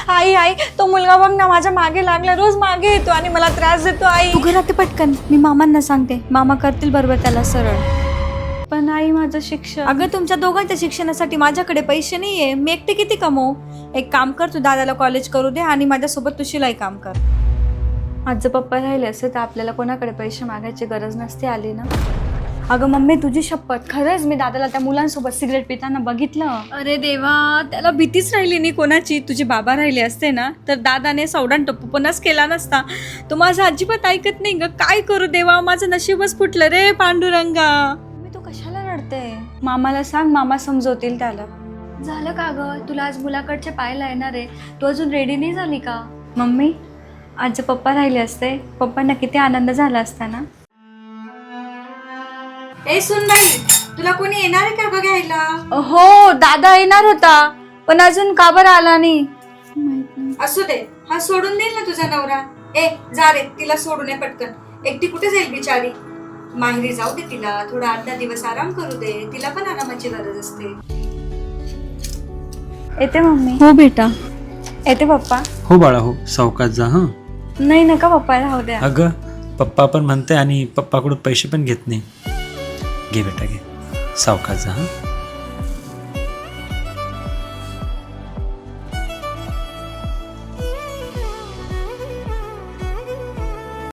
आई आई तो मुलगा बघ ना माझ्या मागे लागला, रोज मागे येतो आणि मला त्रास देतो. आई तू घरात ये पटकन, मी मामांना सांगते, मामा करतील बरोबर त्याला सरळ. पण आई माझं शिक्षण. अगं तुमच्या दोघांच्या शिक्षणासाठी माझ्याकडे पैसे नाहीये, मी एकटे किती कमवू. एक काम कर, तू दादाला कॉलेज करू दे आणि माझ्यासोबत तू शिलाई काम कर. आज जर पप्पा राहिले असते तर आपल्याला कोणाकडे पैसे मागायची गरज नसती आली ना. अगं मम्मी तुझी शपथ, खरंच मी दादाला त्या मुलांसोबत सिगरेट पिताना बघितलं. अरे देवा, त्याला भीतीच राहिली नाही कोणाची. तुझे बाबा राहिले असते ना तर दादाने सौडान टप्पूपणाच केला नसता. तो माझं अजिबात ऐकत नाही ग. काय करू देवा, माझं नशीबच फुटलं रे पांडुरंगा. मी तू कशाला रडते? मामाला सांग, मामा समजवतील त्याला. झालं का ग, तुला आज मुलाकडचे पाहायला येणार आहे, तू अजून रेडी नाही झाली का? मम्मी, आज जर पप्पा राहिले असते, पप्पांना किती आनंद झाला असता ना. ए सुनबाई, तुला कोणी येणार आहे का बघायला? हो, दादा येणार होता पण अजून का बरं आला नाही. असू दे, हा सोडून देईल ना तुझा नवरा. ए जा रे, तिला सोडून ये पटकन. एकटी कुठे जाईल बिचारी? माहेरी जाऊ दे तिला, थोडा 8-10 दिवस आराम करू दे, तिला पण आरामाची गरज असते. येते मम्मी. हो बेटा. येते पप्पा. हो बाळा, हो सावकाश जा. हां नाही नका पप्पा, राहू द्या. अगं पप्पा पण म्हणते आणि पप्पाकडून पैसे पण घेत नाही. घे बेटा घे, सावकाश जा. हां